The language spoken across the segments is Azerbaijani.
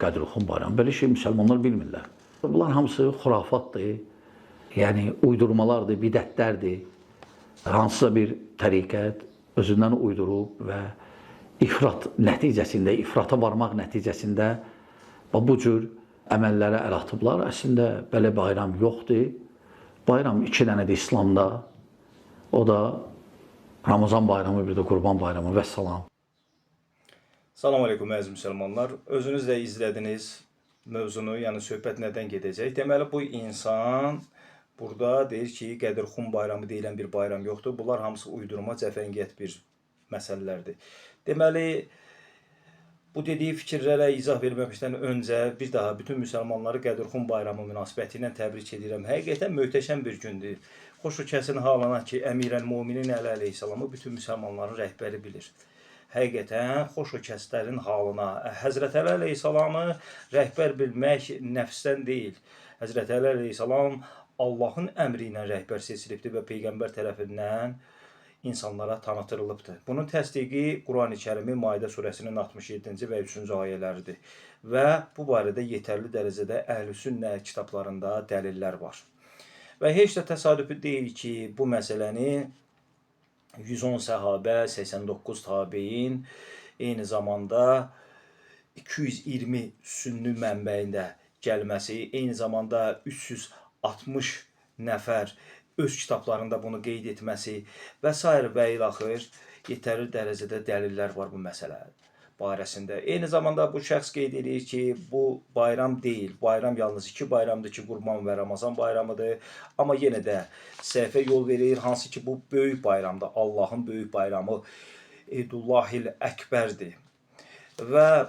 Qədirxan bayramı. Belə şey müsəlmanlar bilmirlər. Bunlar hamısı xurafatdır, yəni uydurmalardır, bidətlərdir. Hansısa bir təriqət özündən uydurub və ifrat nəticəsində, ifrata varmaq nəticəsində bu cür əməllərə əl atıblar. Əslində belə bayram yoxdur. Bayram 2 dənədir İslamda. O da Ramazan bayramı, bir də Qurban bayramı və salam. Salam aleykum əziz müsəlmanlar. Özünüz də izlədiniz mövzunu, yəni söhbət nədən gedəcək. Deməli bu insan burada deyir ki, Qədirxan bayramı deyilən bir bayram yoxdur. Bunlar hamısı uydurma, cəfəngiyat bir məsələlərdir. Deməli bu dediyi fikirlərə izah verməmişdən öncə bir daha bütün müsəlmanları Qədirxan bayramı münasibəti ilə təbrik edirəm. Həqiqətən möhtəşəm bir gündür. Xoşu kəsin halına ki, Əmirəl-Möminin Əli əleyhissalamı bütün müsəlmanların rəhbəri bilir. Həqiqətən xoş o kəslərin halına. Həzrət Əli əleyhissalamı rəhbər bilmək nəfsdən deyil. Həzrət Əli əleyhissalam Allahın əmri ilə rəhbər seçilibdir və Peyğəmbər tərəfindən insanlara tanıtırılıbdır. Bunun təsdiqi Quran-ı Kərimin Maidə surəsinin 67-ci və 3-cü ayələridir. Və bu barədə yetərli dərəcədə Əhl-i-Sünnə kitablarında dəlillər var. Və heç də təsadüfi deyil ki, bu məsələni 110 səhabə, 89 tabein, eyni zamanda 220 sünni mənbəyində gəlməsi, eyni zamanda 360 nəfər öz kitablarında bunu qeyd etməsi və s. və ilaxır yetərli dərəcədə dəlillər var bu məsələ barəsində. Eyni zamanda bu şəxs qeyd edir ki, bu bayram deyil. Bayram yalnız 2 bayramdır ki, Qurban və Ramazan bayramıdır. Amma yenə də səhvə yol verir, hansı ki bu böyük bayramdır. Allahın böyük bayramı Eydullahil Əkbərdir. Və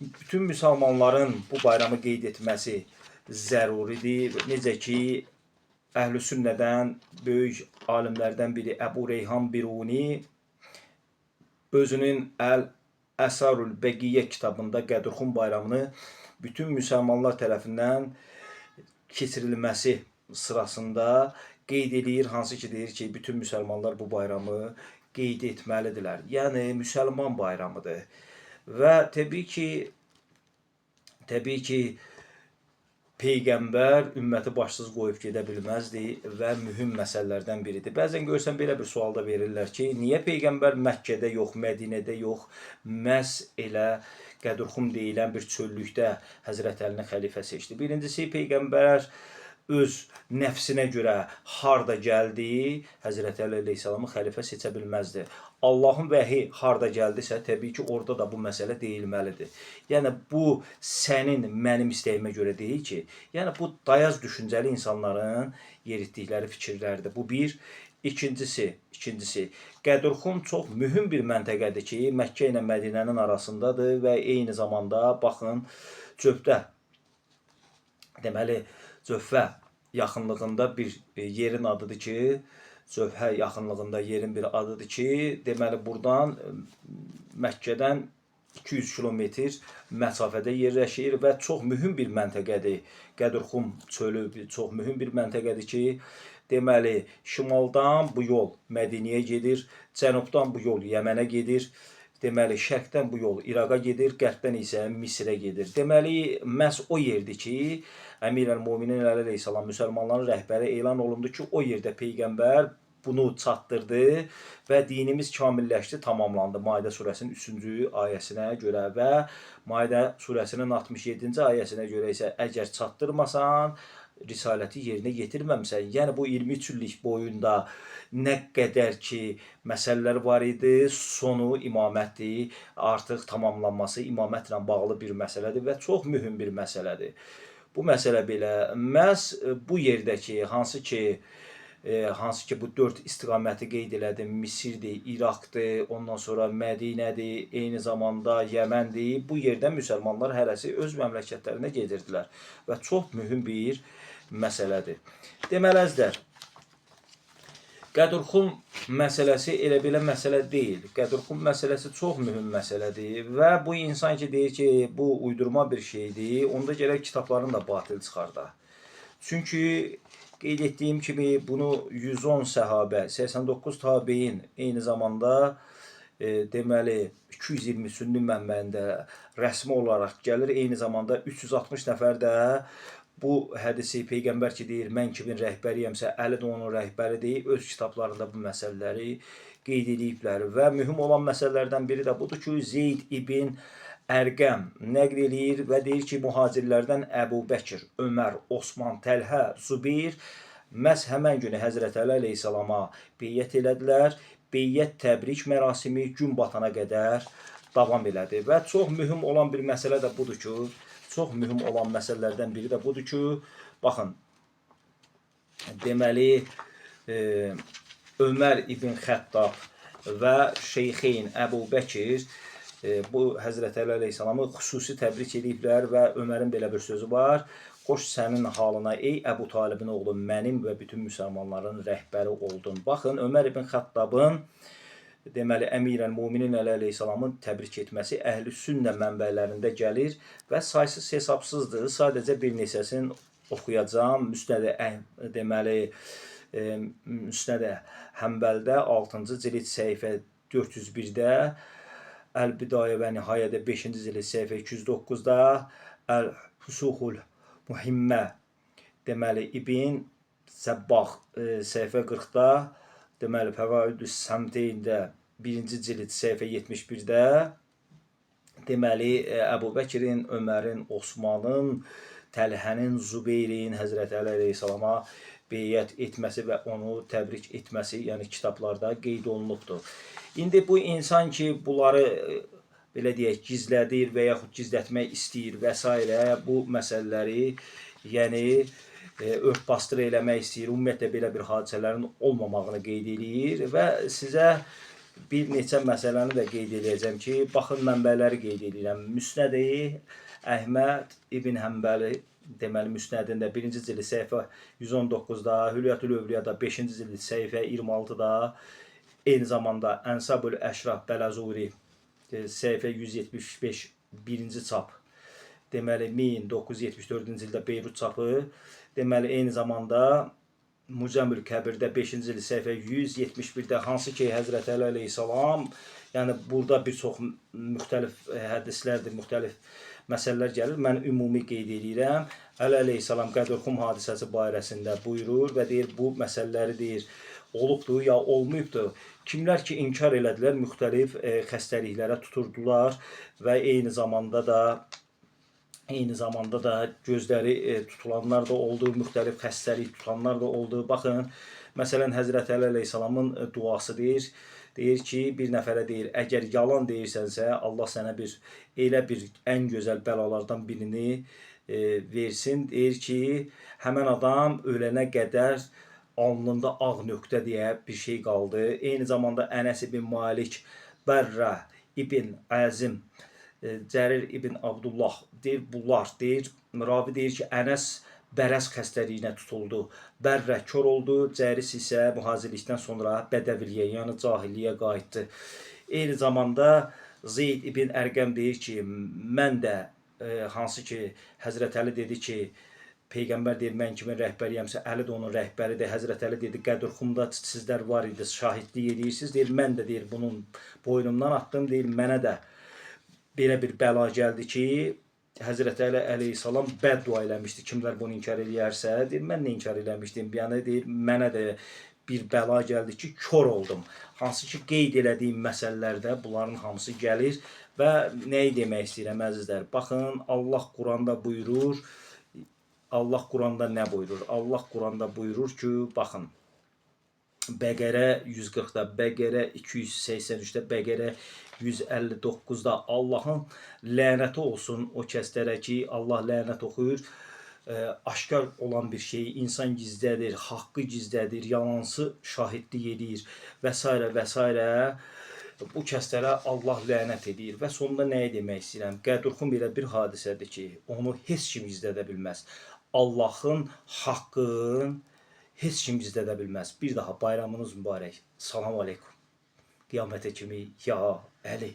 bütün müsəlmanların bu bayramı qeyd etməsi zəruridir. Necə ki, Əhl-i Sünnədən böyük alimlərdən biri Əbu Reyhan Biruni özünün Əsarül Bəqiyyə kitabında Qədirxan bayramını bütün müsəlmanlar tərəfindən keçirilməsi sırasında qeyd edir, hansı ki deyir ki, bütün müsəlmanlar bu bayramı qeyd etməlidirlər. Yəni müsəlman bayramıdır. Və təbii ki Peyğəmbər ümməti başsız qoyub gedə bilməzdi və mühüm məsələlərdən biridir. Bəzən görsən belə bir sualda verirlər ki, niyə Peyğəmbər Məkkədə yox, Mədinədə yox, məhz elə Qədirxan deyilən bir çöllükdə Həzrət Əlini xəlifə seçdi. Birincisi, Peyğəmbər öz nəfsinə görə harda gəldi, Həzrət Əli əleyhissalamı xəlifə seçə bilməzdi. Allahın vəhi harda gəldisə, təbii ki, orada da bu məsələ deyilməlidir. Yəni, bu sənin, mənim istəyimə görə deyil ki, yəni bu dayaz düşüncəli insanların yeritdikləri fikirlərdir. Bu bir. İkincisi, Qədirxan çox mühüm bir məntəqədir ki, Məkkə ilə Mədinənin arasındadır və eyni zamanda, baxın, Cövdə, deməli, Cövhə yaxınlığında bir yerin adıdır ki, Cövhə yaxınlığında yerin bir adıdır ki, deməli buradan Məkkədən 200 kilometr məsafədə yerləşir və çox mühüm bir məntəqədir. Qədirxan çölü çox mühüm bir məntəqədir ki, deməli şimaldan bu yol Mədinəyə gedir, cənubdan bu yol Yəmənə gedir. Deməli, şərqdən bu yol İraqa gedir, qərbdən isə Misrə gedir. Deməli, məhz o yerdir ki, Əmirəl-Möminin Əli əleyhissalam müsəlmanların rəhbəri elan olundu ki, o yerdə Peyğəmbər bunu çatdırdı və dinimiz kamilləşdi, tamamlandı. Maidə surəsinin 3-cü ayəsinə görə və Maidə surəsinin 67-ci ayəsinə görə isə əgər çatdırmasan, risaləti yerinə yetirməmsən. Yəni bu 23 illik boyunda nə qədər ki məsələlər var idi, sonu imamətdir, artıq tamamlanması imamətlə bağlı bir məsələdir və çox mühüm bir məsələdir. Bu məsələ belə, məhz bu yerdəki, hansı ki bu 4 istiqaməti qeyd elədim, Misirdir, İraqdır, ondan sonra Mədinədir, eyni zamanda Yəməndir. Bu yerdə müsəlmanlar hərəsi öz məmləkətlərinə gedirdilər və çox mühüm bir məsələdir. Deməli, əzizlər, Qədirxan məsələsi elə belə məsələ deyil. Qədirxan məsələsi çox mühüm məsələdir və bu insan ki deyir ki, bu uydurma bir şeydir, onda gərək kitablarını da batil çıxarda. Çünki qeyd etdiyim kimi bunu 110 səhabə, 89 tabein, eyni zamanda deməli 220 sünni mənbəndə rəsmi olaraq gəlir. Eyni zamanda 360 nəfər də bu hədisi Peyğəmbər ki deyir, mən kimin rəhbəriyəmsə, Əli də onun rəhbəridir, öz kitablarında bu məsələləri qeyd ediblər. Və mühüm olan məsələlərdən biri də budur ki, Zeyd ibn Ərqəm nəql eləyir və deyir ki, mühacirlərdən Əbu Bəkir, Ömər, Osman, Təlhə, Zübeyir məhz həmən günü Həzrət Əli əleyhissalama beyyət elədilər. Beyyət təbrik mərasimi gün batana qədər davam elədi. Və çox mühüm olan bir məsələ də budur ki, çox mühüm olan məsələlərdən biri də budur ki, baxın, deməli, Ömər ibn Xəttab və Şeyxeyn Əbu Bəkir bu Həzrət Əli əleyhissalamı xüsusi təbrik ediblər və Ömərin belə bir sözü var. Xoş sənin halına ey Əbu Talibin oğlu, mənim və bütün müsəlmanların rəhbəri oldun. Baxın, Ömər ibn Xəttabın deməli Əmirəl Möminin Əli əleyhissalamın təbrik etməsi Əhl-i Sünnə mənbələrində gəlir və saysız hesabsızdır. Sadəcə bir neçəsini oxuyacağam. Deməli Müsnəd Həmbəldə 6-cı cild səhifə 401-də, Əl-Bidayə və Nihayədə 5-ci cild səhifə 209-da, Əl-Fusuhul Muhimmə deməli İbn Səbbah səhifə 40-da, deməli Fəvaidüs Səmteyndə 1-ci cild səhifə 71-də, deməli Əbu Bəkirin, Ömərin, Osmanın, Təlhənin, Zübeyrin Həzrət Əli əleyhissalama beyyət etməsi və onu təbrik etməsi, yəni kitablarda qeyd olunubdur. İndi bu insan ki, bunları belə deyək, gizlədir və yaxud gizlətmək istəyir və s. bu məsələləri, yəni örtbasdır eləmək istəyir, ümumiyyətlə belə bir hadisələrin olmamağını qeyd edir və sizə bir neçə məsələni də qeyd edəcəm ki, baxın, mənbələri qeyd edirəm. Müsnəd Əhməd ibn Həmbəli deməli Müsnədində 1-ci cild səhifə 119-da, Hülyətül Övliyada 5-ci cild səhifə 26-da, eyni zamanda Ənsabül Əşraf Bələzuri səhifə 175 1-ci çap, deməli 1974-cü ildə Beyrut çapı, deməli eyni zamanda Mucəmül Kəbirdə 5-ci cild səhifə 171-də, hansı ki Həzrət Əli əleyhissalam, yəni burada bir çox müxtəlif hədislərdir, müxtəlif məsələlər gəlir. Mən ümumi qeyd edirəm. Əli əleyhissalam Qədürxum hadisəsi barəsində buyurur və deyir, bu məsələləri deyir, olubdur ya olmayıbdır. Kimlər ki inkar elədilər, müxtəlif xəstəliklərə tuturdular və eyni zamanda da gözləri tutulanlar da oldu, müxtəlif xəstəlik tutanlar da oldu. Baxın, məsələn Həzrət Əli əleyhissalamın duası deyir ki, bir nəfərə deyir, əgər yalan deyirsənsə, Allah sənə elə bir ən gözəl bəlalardan birini versin. Deyir ki, həmən adam ölənə qədər alnında ağ nöqtə deyə bir şey qaldı. Eyni zamanda Ənəs ibn Malik, Bərrə ibn Əzim, Cərir ibn Abdullah deyir, bunlar deyir, ravi deyir ki, Ənəs bərəz xəstəliyinə tutuldu. Bərrə kör oldu, Cəris isə mühacirlikdən sonra bədəviliyə, yəni cahilliyə qayıtdı. Eyni zamanda Zeyd ibn Ərqəm deyir ki, mən də, hansı ki Həzrət Əli dedi ki, Peyğəmbər deyir, mən kimin rəhbəriyəmsə, Əli də onun rəhbəridir. Həzrət Əli dedi, Qədürxumda sizlər var idi, şahidlik edirsiniz. Deyir, mən də deyir, bunun boynumdan atdım. Deyir, mənə də belə bir bəla gəldi ki, Həzrət Əli əleyhissalam bəddua eləmişdi. Kimlər bunu inkar eləyərsə, deyir, mən nə inkar eləmişdim? Yəni, deyir, mənə də bir bəla gəldi ki, kör oldum. Hansı ki, qeyd elədiyim məsələlərdə bunların hamısı gəlir və nəyi demək istəyirəm, əzizlər? Baxın, Allah Quranda buyurur, Allah Quranda nə buyurur? Allah Quranda buyurur ki, baxın, Bəqərə 140-da, Bəqərə 283-də, Bəqərə 159-da Allahın lənəti olsun o kəslərə ki, Allah lənət oxuyur, aşkar olan bir şeyi insan gizlədir, haqqı gizlədir, yalansı şahidlik edir və s. və s. Bu kəslərə Allah lənət edir və sonunda nəyə demək istəyirəm? Qədürxum belə bir hadisədir ki, onu heç kim gizlədə bilməz. Allahın haqqın heç kim gizlədə bilməz. Bir daha bayramınız mübarək. Salam aleykum. Qiyamətə kimi ya Əli.